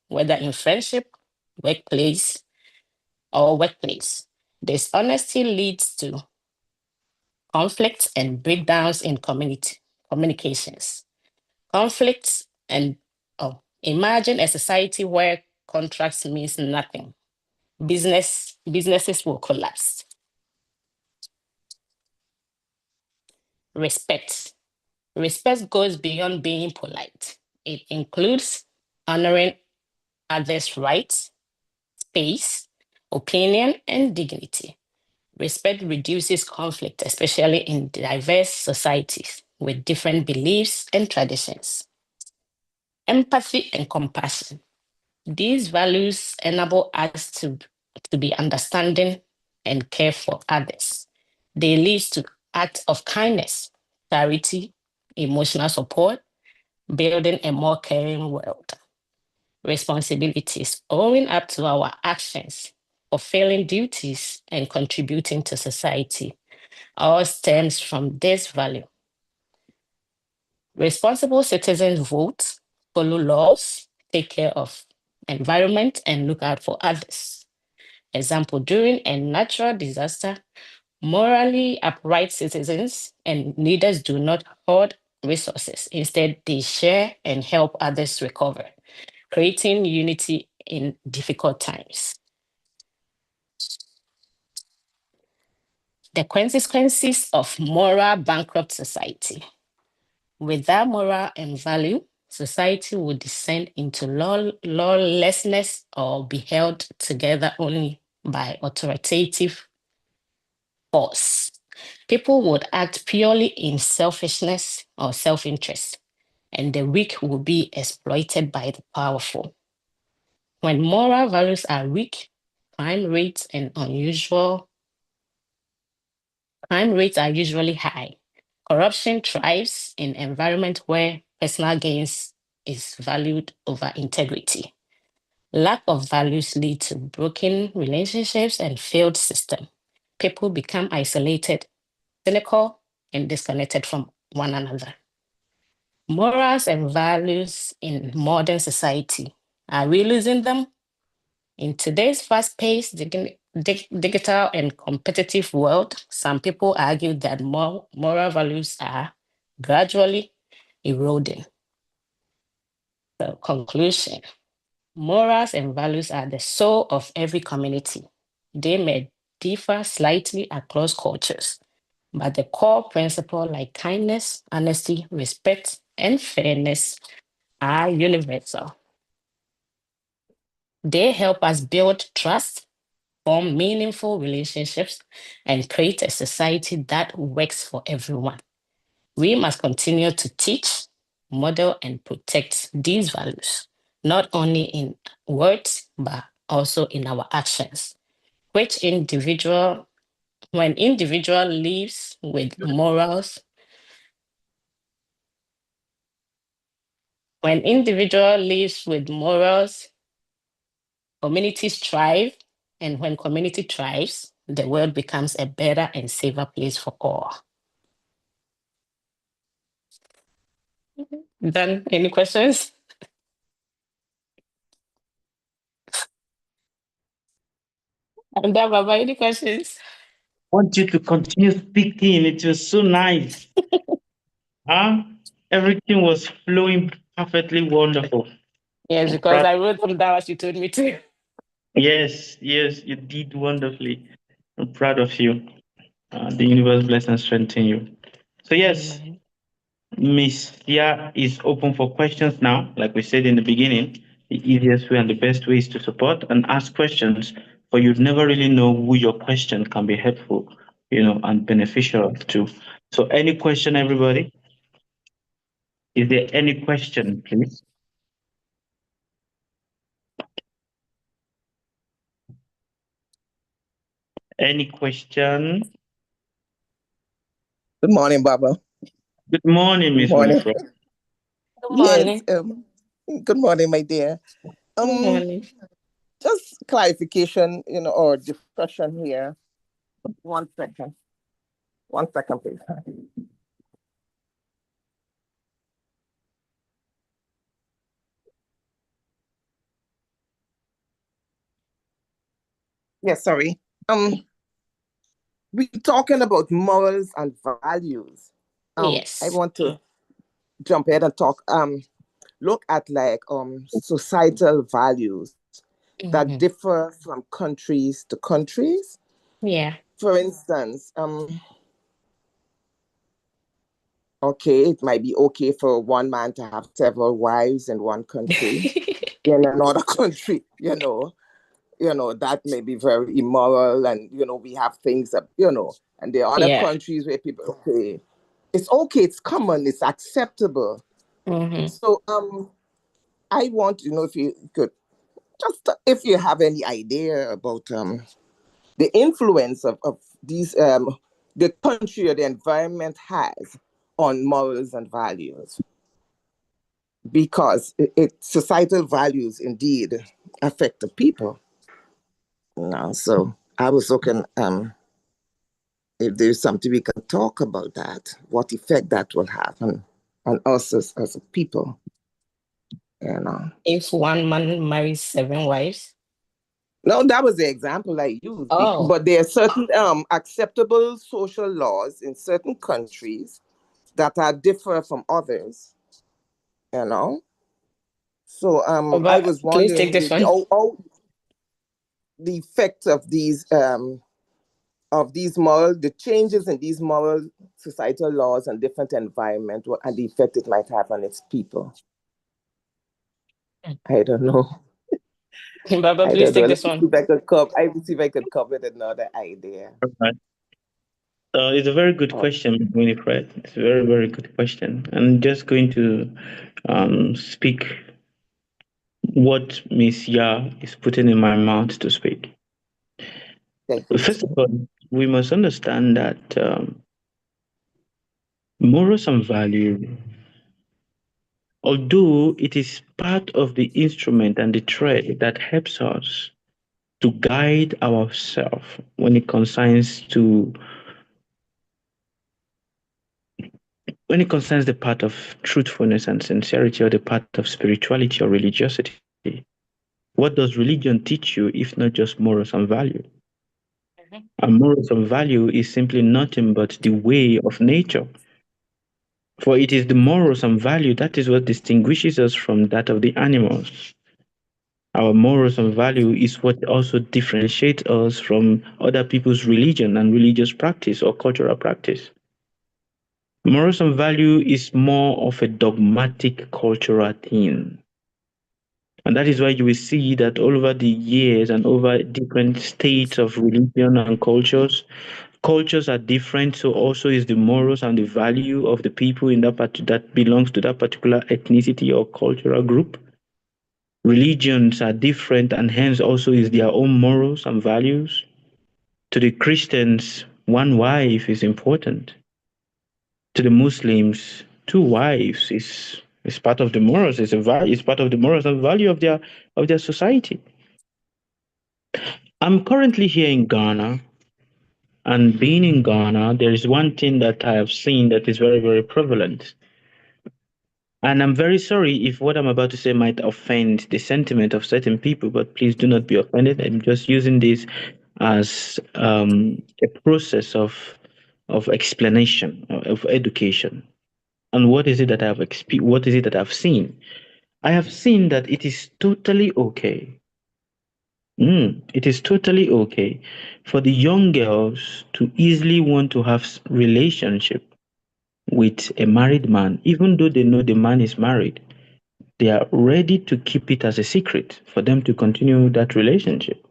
whether in friendship, workplace, or workplace. Dishonesty leads to conflicts and breakdowns in communications. Conflicts and imagine a society where contracts means nothing. Businesses will collapse. Respect. Respect goes beyond being polite. It includes honoring others' rights, space, opinion, and dignity. Respect reduces conflict, especially in diverse societies with different beliefs and traditions. Empathy and compassion. These values enable us to be understanding and care for others. They lead to acts of kindness, charity, emotional support, building a more caring world. Responsibilities, owing up to our actions, fulfilling duties, and contributing to society all stems from this value. Responsible citizens vote, follow laws, take care of environment, and look out for others. Example, during a natural disaster, morally upright citizens and leaders do not hoard resources. Instead, they share and help others recover, creating unity in difficult times. The consequences of moral bankrupt society. Without moral and value, society would descend into lawlessness or be held together only by authoritative force. People would act purely in selfishness or self-interest, and the weak will be exploited by the powerful. When moral values are weak, crime rates are usually high. Corruption thrives in environment where personal gains is valued over integrity. Lack of values lead to broken relationships and failed system. People become isolated, cynical, and disconnected from one another. Morals and values in modern society. Are we losing them? In today's fast-paced digital and competitive world, some people argue that moral values are gradually eroding. So, conclusion. Morals and values are the soul of every community. They may differ slightly across cultures, but the core principles like kindness, honesty, respect, and fairness are universal. They help us build trust, form meaningful relationships, and create a society that works for everyone. We must continue to teach, model, and protect these values, not only in words, but also in our actions, when individual lives with morals, communities thrive, and when community thrives, the world becomes a better and safer place for all. Then, any questions? And then, Baba, any questions? I want you to continue speaking. It was so nice. Huh? Everything was flowing perfectly wonderful. Yes, I'm because proud. I wrote them down as you told me to. Yes, yes, you did wonderfully. I'm proud of you. The universe bless and strengthen you. So yes, Amen. Miss Tia is open for questions now. Like we said in the beginning, the easiest way and the best way is to support and ask questions, but you'd never really know who your question can be helpful, and beneficial to. So any question, everybody? Is there any question, please? Any question? Good morning, Baba. Good morning, Good Miss morning. Winifred. Good Yes. morning. Good morning, my dear. Good Um, morning. just clarification, or discussion here. 1 second. 1 second, please. Yeah, sorry. We're talking about morals and values. I Yes. want to jump ahead and look at like societal values that Mhm. differ from countries to countries. Yeah. For instance, okay, it might be okay for one man to have several wives in one country, in another country, that may be very immoral, and we have things that, and there are other Yeah. countries where people, okay, it's common, it's acceptable. Mhm. So I want to know if you could just, if you have any idea about the influence of these the country or the environment has on morals and values, because societal values indeed affect the people. So I was looking if there's something we can talk about, that what effect that will have on us as a people. If one man marries 7 wives. No, that was the example I used. Oh. But there are certain acceptable social laws in certain countries that are different from others. You know. So I But was please take wondering this one. the effect of these moral, the changes in these moral societal laws and different environment, and the effect it might have on its people. I don't know. Baba, I please don't know. take Let this me one. see if I could come. I will see if I could come with another idea. Right. It's a very good Oh, question, Winifred. It's a very, very good question. I'm just going to speak what Miss Ya is putting in my mouth to speak. thank you. First of all, we must understand that morals and value, although it is part of the instrument and the thread that helps us to guide ourselves when it concerns the part of truthfulness and sincerity, or the part of spirituality or religiosity. What does religion teach you if not just morals and value? Mhm. And morals and value is simply nothing but the way of nature. For it is the morals and value that is what distinguishes us from that of the animals. Our morals and value is what also differentiates us from other people's religion and religious practice or cultural practice. Morals and value is more of a dogmatic cultural thing. And that is why you will see that all over the years and over different states of religion and cultures are different. So also is the morals and the value of the people in that belongs to that particular ethnicity or cultural group. Religions are different, and hence also is their own morals and values. To the Christians, one wife is important. To the Muslims, two wives is part of the morals. It's part of the morals and value of their society. I'm currently here in Ghana, and being in Ghana, there is one thing that I have seen that is very, very prevalent. And I'm very sorry if what I'm about to say might offend the sentiment of certain people, but please do not be offended. I'm just using this as a process of explanation, of education. And what is it that what is it that I've seen? I have seen that it is totally okay. It is totally okay for the young girls to easily want to have relationship with a married man, even though they know the man is married. They are ready to keep it as a secret for them to continue that relationship.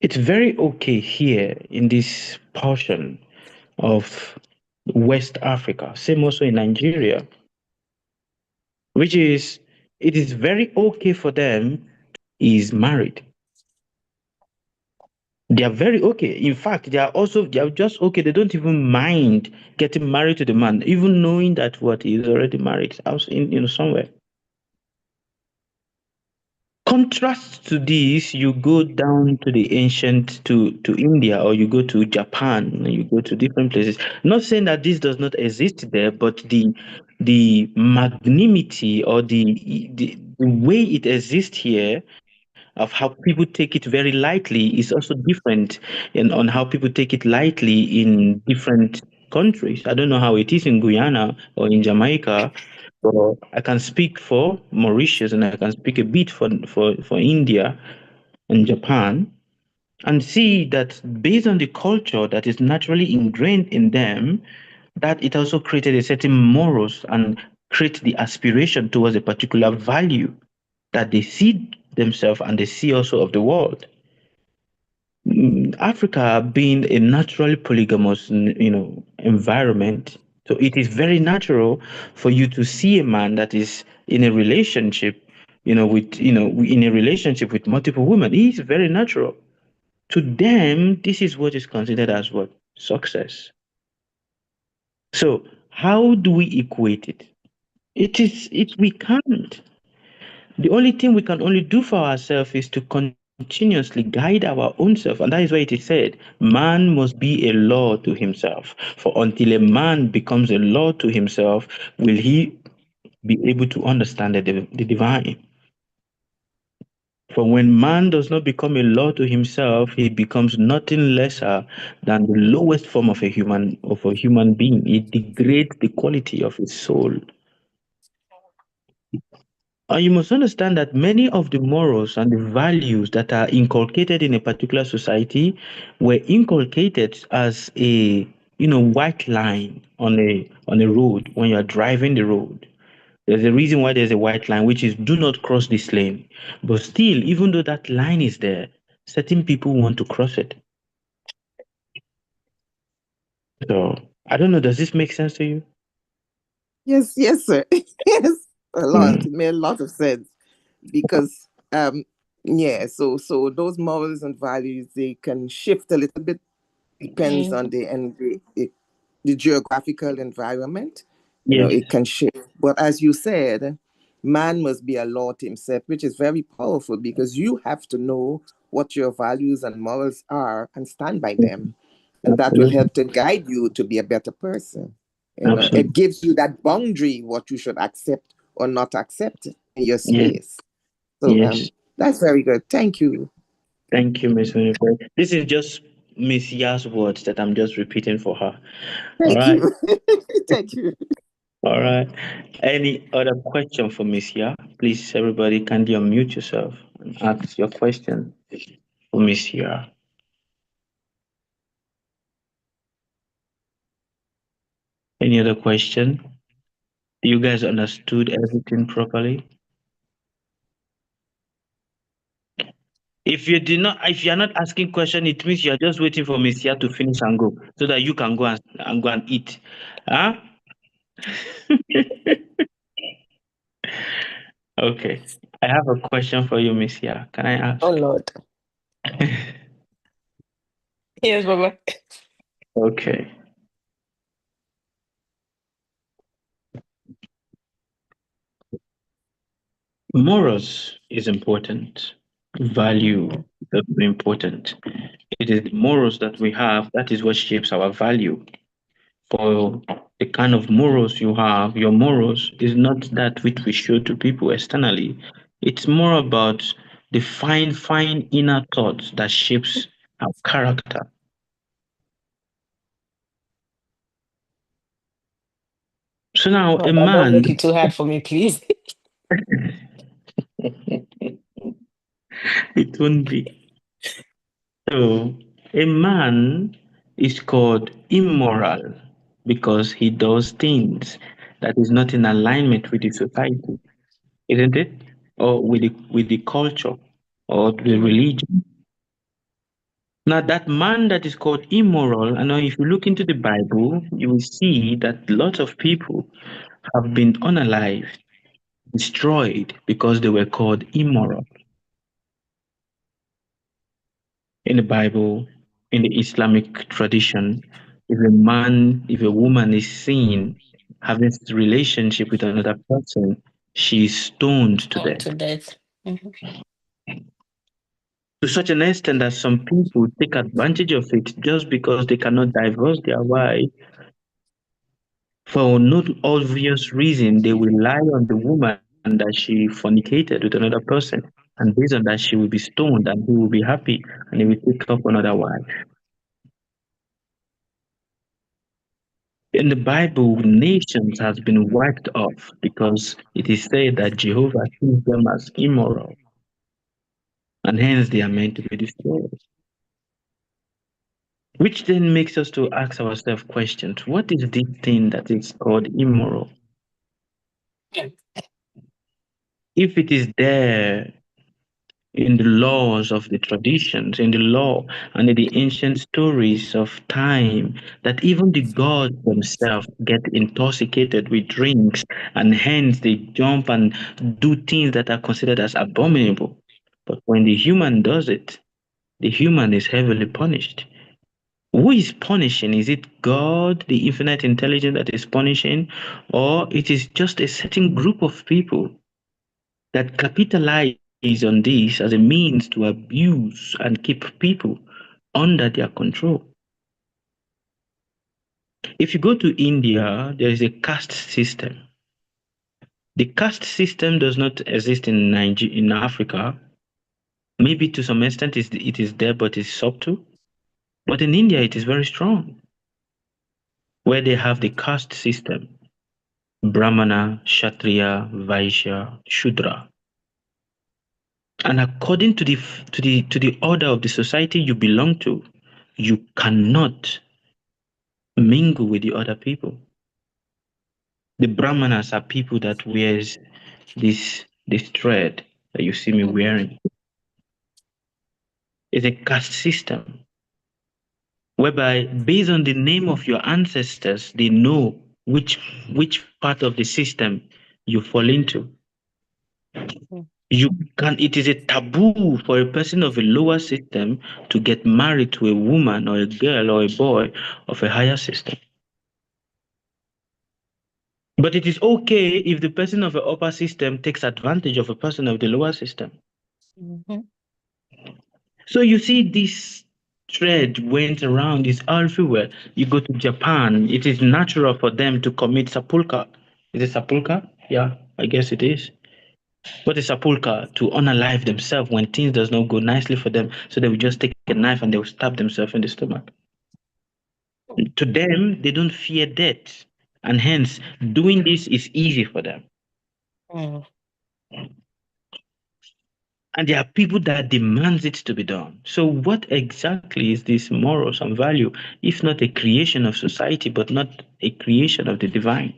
It's very okay here in this portion of West Africa, same also in Nigeria, which is it is very okay for them is married. They are very okay. In fact, they are just okay. They don't even mind getting married to the man, even knowing that what he is already married out in somewhere. Contrast to this, you go down to the ancient to India, or you go to Japan, and you go to different places. Not saying that this does not exist there, but the magnanimity or the way it exists here of how people take it very lightly is also different on how people take it lightly in different countries. I don't know how it is in Guyana or in Jamaica, but I can speak for Mauritius and I can speak a bit for India and Japan, and see that based on the culture that is naturally ingrained in them, that it also created a certain morals and create the aspiration towards a particular value that they see themselves and they see also of the world. Africa being a naturally polygamous, environment, so it is very natural for you to see a man that is in a relationship, in a relationship with multiple women. It is very natural. To them, this is what is considered as what? Success. So how do we equate it? We can't. The only thing we can only do for ourselves is to continuously guide our own self. And that is why it is said, man must be a law to himself. For until a man becomes a law to himself, will he be able to understand the divine. For when man does not become a law to himself, he becomes nothing lesser than the lowest form of a human being. It degrades the quality of his soul. And you must understand that many of the morals and the values that are inculcated in a particular society were inculcated as a white line on a road when you are driving the road. There's a reason why there's a white line, which is do not cross this lane. But still, even though that line is there, certain people want to cross it. So I don't know, does this make sense to you? Yes, sir. Yes, a lot. Mm. It made a lot of sense because so those morals and values, they can shift a little bit, depends on the geographical environment. Yes, It can shift. But as you said, man must be a law to himself, which is very powerful because you have to know what your values and morals are and stand by them. And that will absolutely. help to guide you to be a better person. Absolutely. It gives you that boundary, what you should accept or not accept in your Yes, space. So yes. that's very good. Thank you. Thank you, Miss Winifred. This is just Miss Ya's words that I'm just repeating for her. All Thank right. you. Thank you. All right. Any other question for Miss Ya? Please, everybody, kindly unmute yourself and ask your question for Miss Ya. Any other question? You guys understood everything properly? If you're not asking question, it means you're just waiting for Miss Ya to finish and go, so that you can go and eat. Huh? Okay. I have a question for you, Miss Ya. Can I ask? Oh Lord. Yes, Baba. Okay. Morals is important. Value is very important. It is the morals that we have that is what shapes our value. For the kind of morals you have, your morals is not that which we show to people externally. It's more about the fine inner thoughts that shapes our character. So now a Baba, don't make man, it too hard for me, please. it won't be. So a man is called immoral because he does things that is not in alignment with the society, isn't it? Or with the culture or the Mhm. religion. Now that man that is called immoral, and now if you look into the Bible, you will see that lots of people have been unalived, destroyed because they were called immoral. In the Bible, in the Islamic tradition, if a woman is seen having relationship with another person, she is stoned to On death. to death. Mhm. To such an extent that some people take advantage of it just because they cannot divorce their wife. For no obvious reason, they will lie on the woman that she fornicated with another person. And based on that, she will be stoned and he will be happy and he will take up another wife. In the Bible, nations has been wiped off because it is said that Jehovah sees them as immoral, and hence they are meant to be destroyed. Which then makes us to ask ourselves questions. What is this thing that is called immoral? If it is there in the laws of the traditions, in the law and in the ancient stories of time, that even the gods themselves get intoxicated with drinks and hence they jump and do things that are considered as abominable. But when the human does it, the human is heavily punished. Who is punishing? Is it God, the infinite intelligence, that is punishing, or it is just a certain group of people that capitalize on this as a means to abuse and keep people under their control? If you go to India, there is a caste system. The caste system does not exist in Nigeria, in Africa. Maybe to some extent it is there, but it's subtle. But in India, it is very strong, where they have the caste system: Brahmana, Kshatriya, Vaishya, Shudra. And according to the order of the society you belong to, you cannot mingle with the other people. The Brahmanas are people that wears this thread that you see me wearing. It's a caste system whereby, based on the name of your ancestors, they know which part of the system you fall into. It is a taboo for a person of a lower system to get married to a woman or a girl or a boy of a higher system. But it is okay if the person of the upper system takes advantage of a person of the lower system. So you see, this thread went around, it's everywhere. You go to Japan, it is natural for them to commit seppuku. Is it seppuku? Yeah, I guess it is. What is seppuku? To unalive themselves when things does not go nicely for them. So they will just take a knife and they will stab themselves in the stomach. To them, they don't fear death. And hence, doing this is easy for them. And there are people that demands it to be done. So what exactly is this morals and value, if not a creation of society, but not a creation of the divine?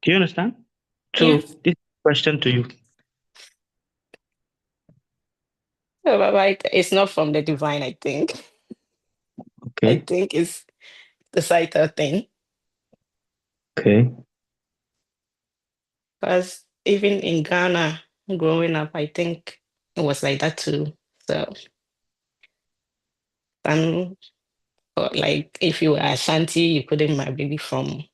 Do you understand? So this is a question to you. Right. It's not from the divine, I think. Okay. I think it's the societal thing. Okay. Because even in Ghana, growing up, I think it was like that too. So, like if you were Ashanti, you couldn't marry from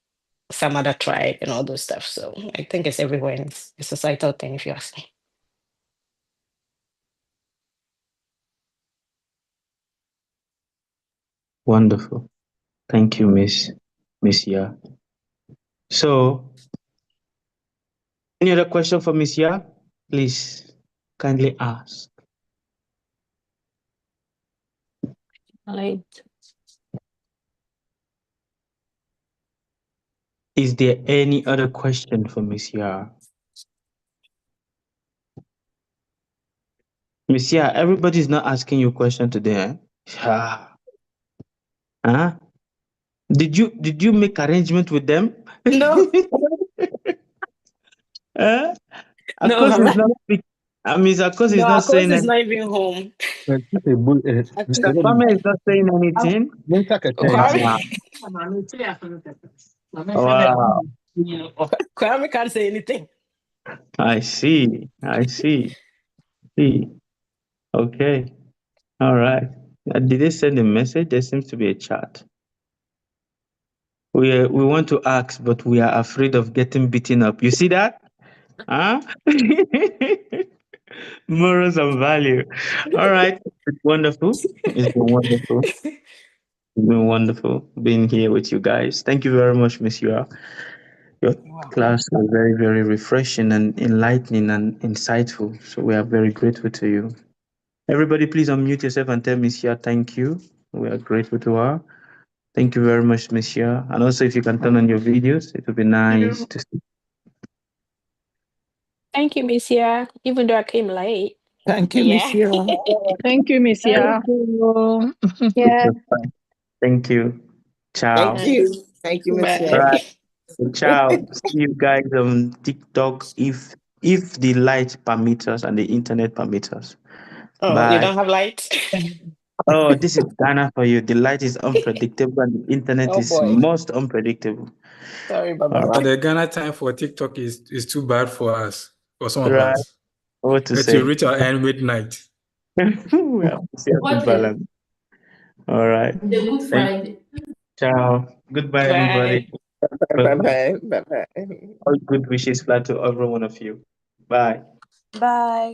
some other tribe and all those stuff. So I think it's everywhere. And it's a societal thing, if you ask me. Wonderful. Thank you, Miss Ya. So, any other question for Miss Ya? Please kindly ask. Is there any other question for Miss Ya? Miss Ya, everybody's not asking you a question today. Huh? Did you make arrangement with them? No. No, Akos is not speaking. I mean, Akos is no, not of course saying it's anything. not even home. Mr. Kwame is not saying anything. Wow. Kwame can't say anything. I see. Okay. All right. Did they send a message? There seems to be a chat. We want to ask, but we are afraid of getting beaten up. You see that? Huh? Morals and value. All right. It's wonderful. It's been wonderful. It's been wonderful being here with you guys. Thank you very much, Miss Yua. Your class was very, very refreshing and enlightening and insightful. So we are very grateful to you. Everybody, please unmute yourself and tell Miss Yua thank you. We are grateful to her. Thank you very much, Miss Yua. And also, if you can turn on your videos, it would be nice to see. Thank you, Miss Yua, even though I came late. Thank you, Miss Yua. Thank you, Miss Yua. Yeah. Thank you. Ciao. Thank you. Thank you, Miss Bye. Yua. Right. Ciao. See you guys on TikTok if the light permits us and the internet permits us. Oh, Bye. you don't have light? Oh, this is Ghana for you. The light is unpredictable and the internet Oh, is boy. most unpredictable. Sorry, Baba. All right. The Ghana time for TikTok is too bad for us, for some of Right. us. What to It say? will reach our end midnight. We have to see a good balance. All right. The Good Friday. Ciao. Goodbye, Bye. everybody. Bye-bye. Bye-bye. All good wishes fly to every one of you. Bye. Bye.